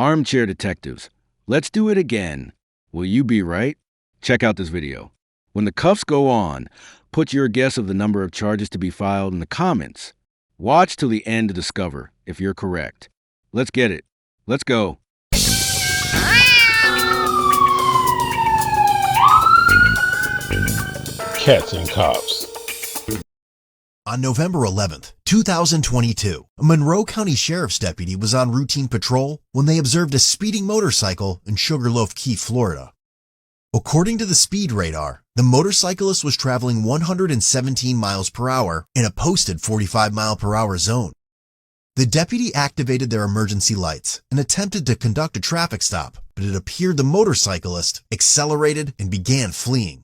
Armchair detectives. Let's do it again. Will you be right? Check out this video. When the cuffs go on, put your guess of the number of charges to be filed in the comments. Watch till the end to discover if you're correct. Let's get it. Let's go. Cats and cops. On November 11th, 2022, a Monroe County Sheriff's deputy was on routine patrol when they observed a speeding motorcycle in Sugarloaf Key, Florida. According to the speed radar, the motorcyclist was traveling 117 miles per hour in a posted 45-mile-per-hour zone. The deputy activated their emergency lights and attempted to conduct a traffic stop, but it appeared the motorcyclist accelerated and began fleeing.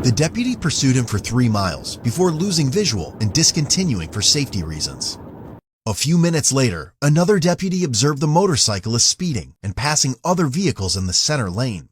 The deputy pursued him for 3 miles before losing visual and discontinuing for safety reasons. A few minutes later, another deputy observed the motorcyclist speeding and passing other vehicles in the center lane.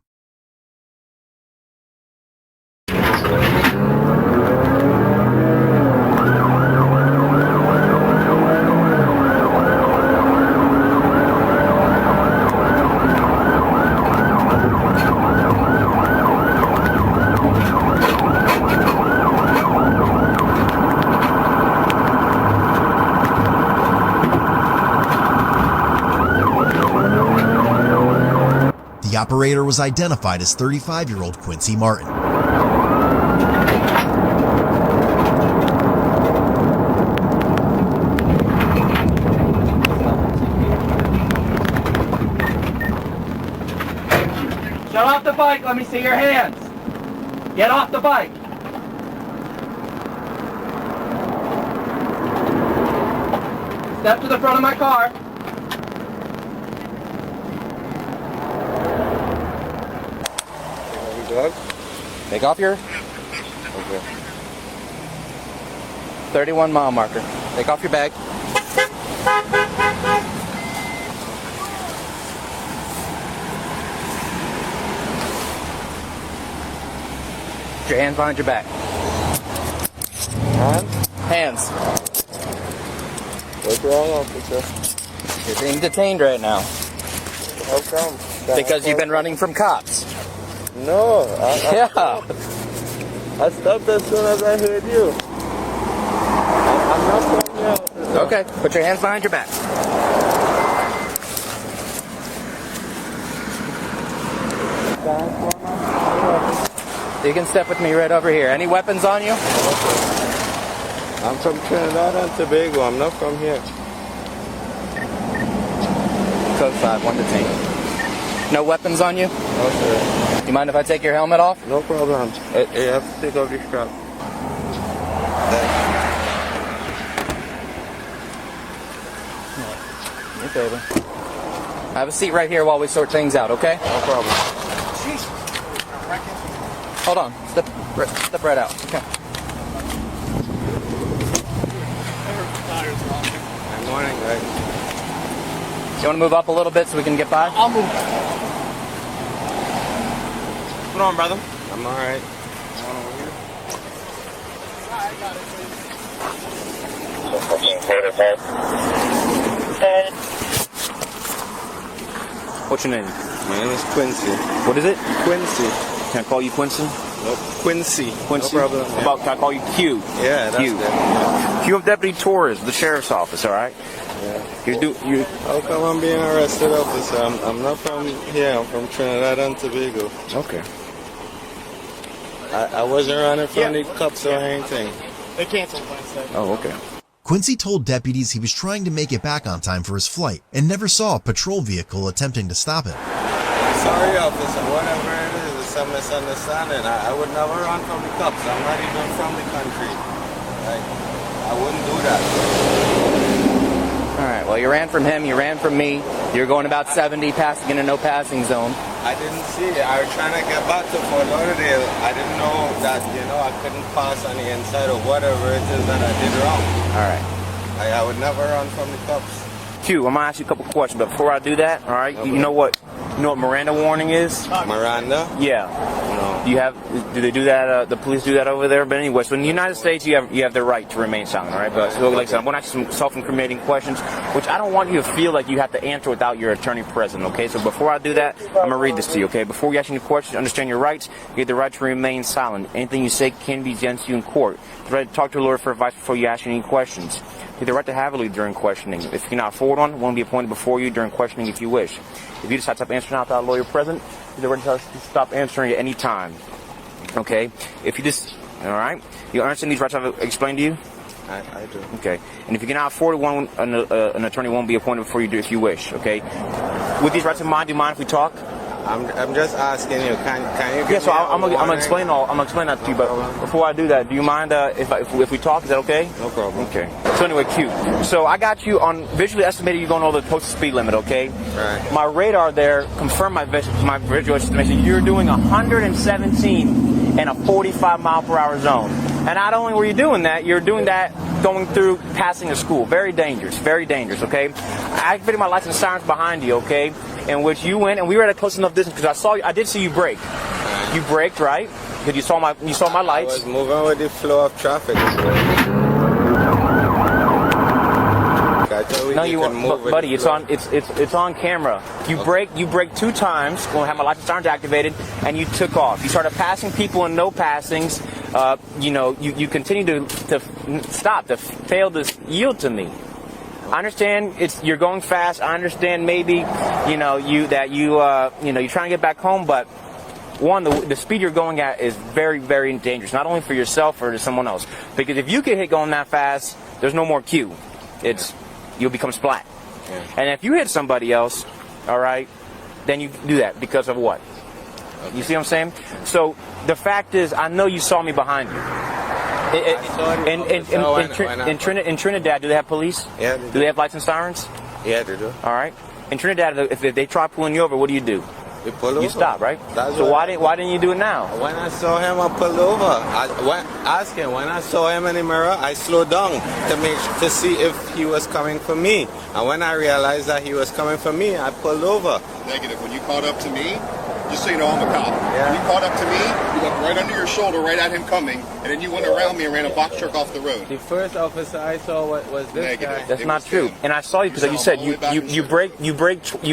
The operator was identified as 35-year-old Quincy Martin. Get off the bike, let me see your hands. Get off the bike. Step to the front of my car. Take off your... Okay. 31 mile marker. Take off your bag. Put your hands behind your back. Hands. What's wrong, officer? You're being detained right now. How come? Because you've been running from cops. No, I stopped as soon as I heard you. I'm not from here, officer. Okay, put your hands behind your back. You can step with me right over here. Any weapons on you? I'm from Trinidad and Tobago. I'm not from here. Code 5, 1 detained. No weapons on you? No, sir. You mind if I take your helmet off? No problem. You have to take off your strap. Okay, then. Have a seat right here while we sort things out, okay? No problem. Hold on. Step right out. Okay. Good morning, guys. You want to move up a little bit so we can get by? I'll move. What's going on, brother? I'm alright. What's your name? My name is Quincy. What is it? Quincy. Can I call you Quincy? Nope. Quincy. Quincy? No problem. How about, can I call you Q? Yeah, that's Q. it. Q of Deputy Torres, the sheriff's office, all right? Yeah. How come I'm being arrested, officer? I'm not from here. I'm from Trinidad and Tobago. Okay. I wasn't running from the cops or anything. They canceled Wednesday. Oh, okay. Quincy told deputies he was trying to make it back on time for his flight and never saw a patrol vehicle attempting to stop him. Sorry, officer. Whatever it is, it's a misunderstanding. I would never run from the cops. I'm not even from the country. I wouldn't do that. All right, well, you ran from him, you ran from me. You're going about 70, passing in a no passing zone. I didn't see it. I was trying to get back to Fort Lauderdale. I didn't know that, I couldn't pass on the inside of whatever it is that I did wrong. All right. I would never run from the cops. Q, I'm gonna ask you a couple questions, but before I do that, all right, Okay. you know what Miranda warning is? Miranda? Yeah. No. Do they do that? The police do that over there? But anyway, so in the United States, you have the right to remain silent, all right? But so, like I said, I'm going to ask you some self-incriminating questions, which I don't want you to feel like you have to answer without your attorney present, okay? So before I do that, I'm going to read this to you, okay? Before we ask you any questions, understand your rights. You have the right to remain silent. Anything you say can be against you in court. You have the right to talk to a lawyer for advice before you ask any questions. You have the right to have a lawyer during questioning. If you cannot afford one will be appointed before you during questioning if you wish. If you decide to stop answering without a lawyer present, you have the right to stop answering at any time. Okay? If you just, all right? You understand these rights I've explained to you? I do. Okay. And if you cannot afford one, an attorney won't be appointed before you do if you wish. Okay? With these rights in mind, do you mind if we talk? I'm just asking you. Can you? Yeah. So I'm gonna explain that to you. But before I do that, do you mind if we talk? Is that okay? No problem. Okay. So anyway, Q. So I got you on visually estimated. You're going over the posted speed limit. Okay. Right. My radar there confirmed my visual estimation. You're doing 117 in a 45 mile per hour zone. And not only were you doing that, you're doing that going through passing a school. Very dangerous, okay? I activated my lights and sirens behind you, okay? In which you went, and we were at a close enough distance because I did see you brake. You braked, right? Because you saw my lights. I was moving with the flow of traffic. No, you weren't, buddy. It's on camera. You brake 2 times when I had my lights and sirens activated, and you took off. You started passing people and no passings. You continue to stop, to fail to yield to me. I understand you're going fast. I understand maybe you're trying to get back home, but one, the speed you're going at is very, very dangerous. Not only for yourself or to someone else, because if you get hit going that fast, there's no more Q. You'll become splat. Yeah. And if you hit somebody else, all right, then you do that because of what? Okay. You see what I'm saying? So the fact is, I know you saw me behind you. In Trinidad, do they have police? Yeah. Do they have lights and sirens? Yeah, they do. All right. In Trinidad, if they try pulling you over, what do? You pull over. You stop, right? So why didn't you do it now? When I saw him, I pulled over. When I saw him in the mirror, I slowed down to see if he was coming for me. And when I realized that he was coming for me, I pulled over. Negative. When you caught up to me, just so you know, I'm a cop. Yeah. When you caught up to me, you looked right under your shoulder, right at him coming, and then you went around me and ran a box truck off the road. The first officer I saw was this Negative. guy. That's not true. And I saw you because you said you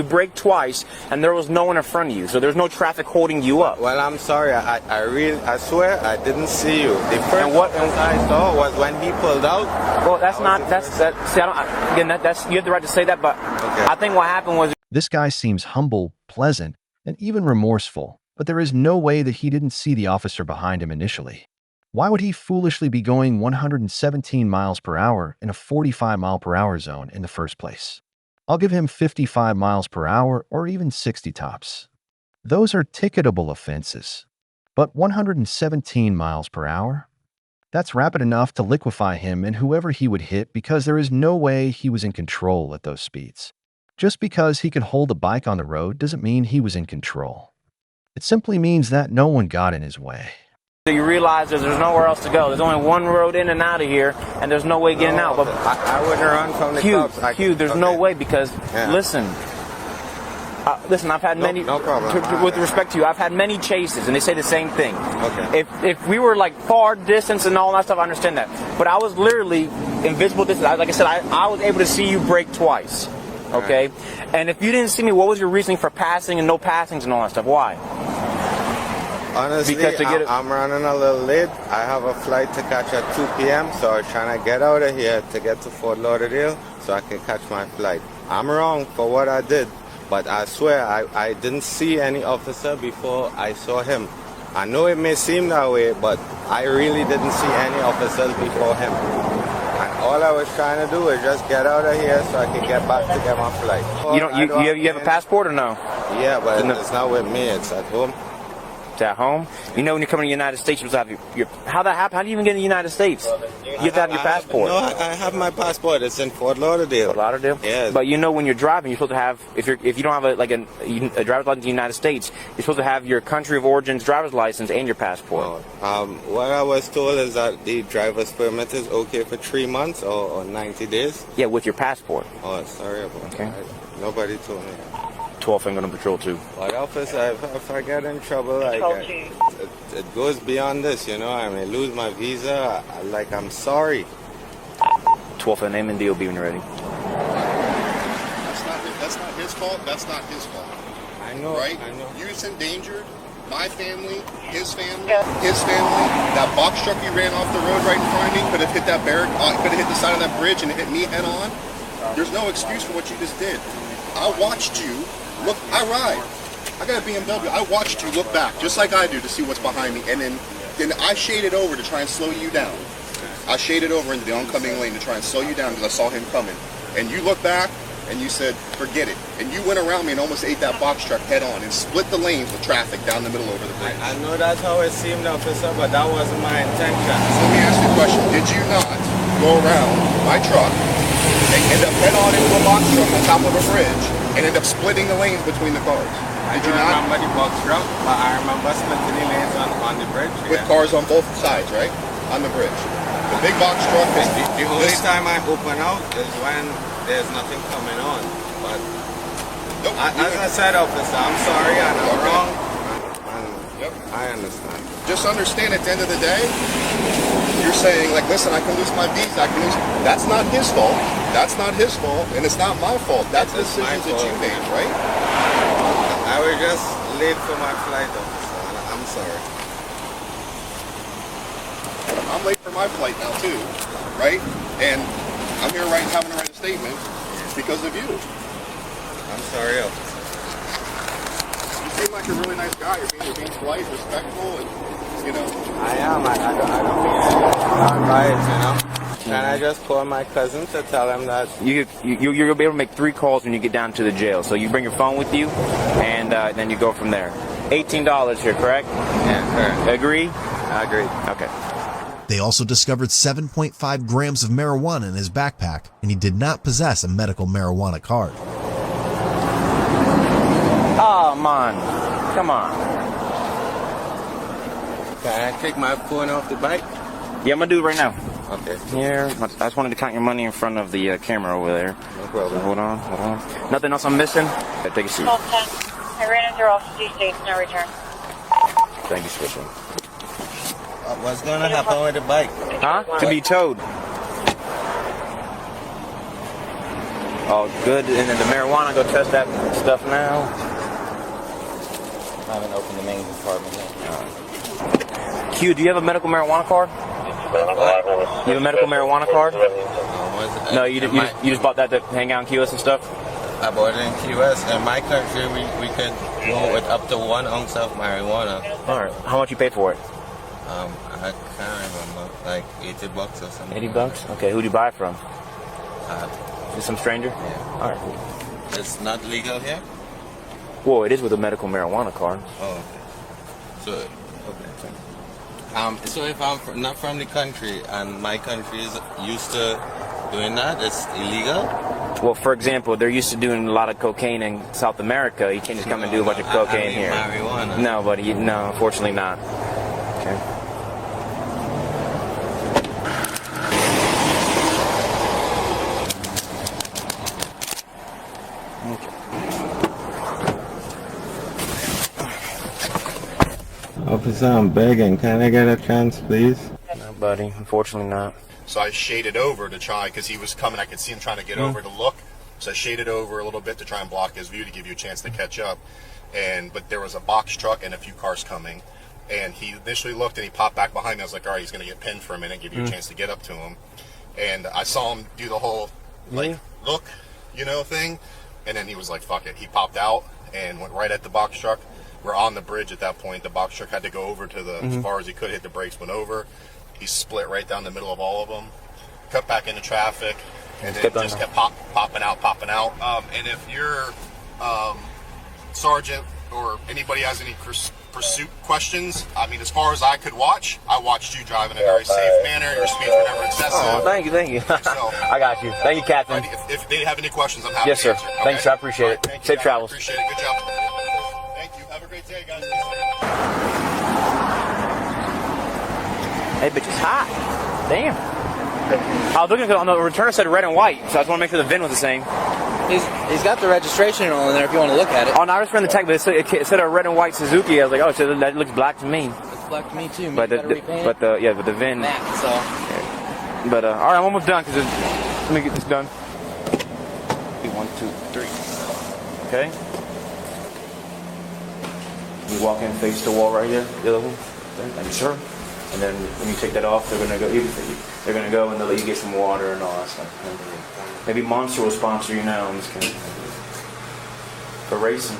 brake twice, and there was no one in front of you, so there's no traffic holding you up. Well, I'm sorry. I swear I didn't see you. The first officer I saw was when he pulled out. Well, you have the right to say that, but okay. I think what happened was this guy seems humble, pleasant, and even remorseful, but there is no way that he didn't see the officer behind him initially. Why would he foolishly be going 117 miles per hour in a 45 mile per hour zone in the first place? I'll give him 55 miles per hour or even 60 tops. Those are ticketable offenses. But 117 miles per hour? That's rapid enough to liquefy him and whoever he would hit because there is no way he was in control at those speeds. Just because he could hold a bike on the road doesn't mean he was in control. It simply means that no one got in his way. So you realize there's nowhere else to go. There's only one road in and out of here, and there's no way getting out. But I wouldn't run from the cops. There's no way because, listen, I've had many, no problem. With respect to you, I've had many chases, and they say the same thing. Okay. If we were like far distance and all that stuff, I understand that. But I was literally invisible distance. Like I said, I was able to see you brake twice. Okay? Right. And if you didn't see me, what was your reasoning for passing and no passings and all that stuff? Why? Honestly, I'm running a little late. I have a flight to catch at 2 p.m., so I was trying to get out of here to get to Fort Lauderdale so I can catch my flight. I'm wrong for what I did, but I swear I didn't see any officer before I saw him. I know it may seem that way, but I really didn't see any officers before him. And all I was trying to do was just get out of here so I could get back to get my flight. You have a passport or no? Yeah, but it's not with me. It's at home. It's at home. You know, when you're coming to the United States, you're supposed to have your how that happen? How do you even get in the United States? You have to have your passport. No, I have my passport. It's in Fort Lauderdale. Fort Lauderdale? Yes. But you know, when you're driving, you're supposed to have, if you don't have a driver's license in the United States, you're supposed to have your country of origin's driver's license and your passport. What I was told is that the driver's permit is okay for 3 months or 90 days. Yeah, with your passport. Oh, sorry about that. Nobody told me that. 12 finger on patrol too. But officer, if I get in trouble, it goes beyond this, you know. I may lose my visa. I'm sorry. 12 finger name and DOB when you're ready. That's not his fault. That's not his fault. I know. Right? I know. You just endangered my family, his family, his family. That box truck you ran off the road right in front of me could have hit that barrack, could have hit the side of that bridge and it hit me head on. There's no excuse for what you just did. I watched you. Look, I ride. I got a BMW. I watched you look back, just like I do, to see what's behind me. And then I shaded over to try and slow you down. I shaded over into the oncoming lane to try and slow you down because I saw him coming. And you looked back and you said, forget it. And you went around me and almost ate that box truck head on and split the lanes with traffic down the middle over the bridge. I know that's how it seemed, officer, but that wasn't my intention. So let me ask you a question. Did you not go around my truck and end up head on into a box truck on top of a bridge and end up splitting the lanes between the cars? Did you not? I remember the box truck, but I remember splitting the lanes on the bridge. With cars on both sides, right? On the bridge. The big box truck is... The only time I open out is when there's nothing coming on. But as I said, officer, I'm sorry, and I'm wrong. I understand. Just understand, at the end of the day, you're saying, like, listen, I can lose my visa, I can lose... That's not his fault. That's not his fault, and it's not my fault. That's the decisions that you made, right? I was just late for my flight, officer. I'm sorry. I'm late for my flight now, too, right? And I'm here having to write a statement because of you. I'm sorry, officer. You seem like a really nice guy. You're being polite, respectful, and, you know... I am. I don't mean anything by it, you know? Can I just call my cousin to tell him that... You're going to be able to make 3 calls when you get down to the jail. So you bring your phone with you, and then you go from there. $18 here, correct? Yeah, correct. Agree? I agree. Okay. They also discovered 7.5 grams of marijuana in his backpack, and he did not possess a medical marijuana card. Oh, man. Come on. Can I take my phone off the bike? Yeah, I'm going to do it right now. Okay. Here. I just wanted to count your money in front of the camera over there. No problem. So hold on. Nothing else I'm missing? Okay, take a seat. 1210. I ran into off G State. No return. Thank you, Switching. What's going to happen with the bike? Huh? To be towed. Oh, good. And then the marijuana, go test that stuff now. I haven't opened the main compartment yet. Q, do you have a medical marijuana card? You have a medical marijuana card? No, you just bought that to hang out in QS and stuff? I bought it in QS. In my country, we could go with up to 1 ounce of marijuana. All right. How much you pay for it? I can't remember. Like $80 or something. $80? Okay. Who'd you buy it from? Just some stranger? Yeah. All right. It's not legal here? Well, it is with a medical marijuana card. Oh, okay. So if I'm not from the country and my country is used to doing that, it's illegal? Well, for example, they're used to doing a lot of cocaine in South America. You can't just come and do a bunch of cocaine here. Marijuana. No, buddy. No, unfortunately not. Okay. Officer, I'm begging. Can I get a chance, please? No, buddy. Unfortunately not. So I shaded over to try, because he was coming, I could see him trying to get over to look. So I shaded over a little bit to try and block his view to give you a chance to catch up. But there was a box truck and a few cars coming. And he initially looked and he popped back behind me. I was like, all right, he's going to get pinned for a minute, give you a chance to get up to him. And I saw him do the whole, like, look, you know, thing. And then he was like, fuck it. He popped out and went right at the box truck. We're on the bridge at that point. The box truck had to go over to the, as far as he could, hit the brakes, went over. He split right down the middle of all of them, cut back into traffic, and then just kept popping out. And if your sergeant or anybody has any pursuit questions. I mean, as far as I could watch, I watched you drive in a very safe manner. Your speeds were never excessive. Oh, thank you. So, I got you. Thank you, Captain. if they have any questions, I'm happy Yes, to sir. answer. Thank you, sir. I appreciate it. Thank you, Safe guys. travels. Appreciate it. Good job. Thank you. Have a great day, guys. Hey, bitch, it's hot. Damn. I was looking on the return said red and white, so I just want to make sure the VIN was the same. He's got the registration on there if you want to look at it. Oh, no, I was reading the tag, but it said a red and white Suzuki. I was like, oh, so that looks black to me. It's black to me too. But the VIN. Matte, so. But all right, I'm almost done because let me get this done. 1, 2, 3. Okay. You walk in, face the wall right here. The other one. Okay. Thank you, sir. And then when you take that off, they're gonna go. They're gonna go and they'll let you get some water and all that stuff. Maybe Monster will sponsor you now. I'm just kidding. For racing.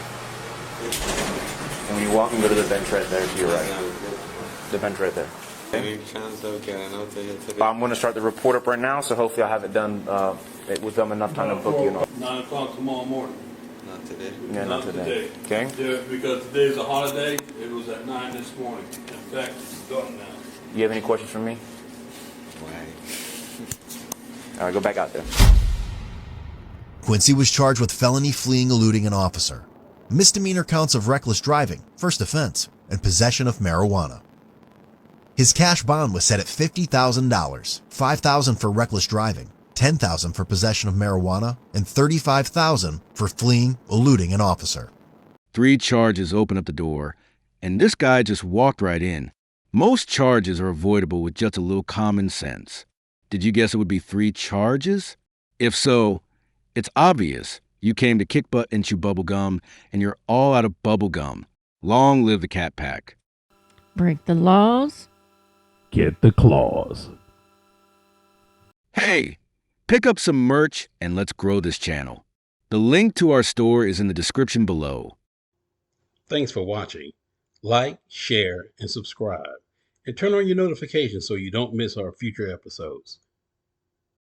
And when you walk, and go to the bench right there to your right. The bench right there. Okay. I'm gonna start the report up right now, so hopefully I'll have it done with them enough time to book you. 9 o'clock tomorrow morning. Not today. Yeah, not today. Okay. Yeah, because today's a holiday. It was at 9 this morning. In fact, it's done now. You have any questions for me? Why? All right, go back out there. Quincy was charged with felony fleeing eluding an officer, misdemeanor counts of reckless driving, first offense, and possession of marijuana. His cash bond was set at $50,000, $5,000 for reckless driving, $10,000 for possession of marijuana, and $35,000 for fleeing, eluding an officer. 3 charges open up the door, and this guy just walked right in. Most charges are avoidable with just a little common sense. Did you guess it would be 3 charges? If so, it's obvious. You came to kick butt and chew bubble gum, and you're all out of bubble gum. Long live the Cat Pack. Break the laws. Get the claws. Hey, pick up some merch and let's grow this channel. The link to our store is in the description below. Thanks for watching. Like, share, and subscribe. And turn on your notifications so you don't miss our future episodes.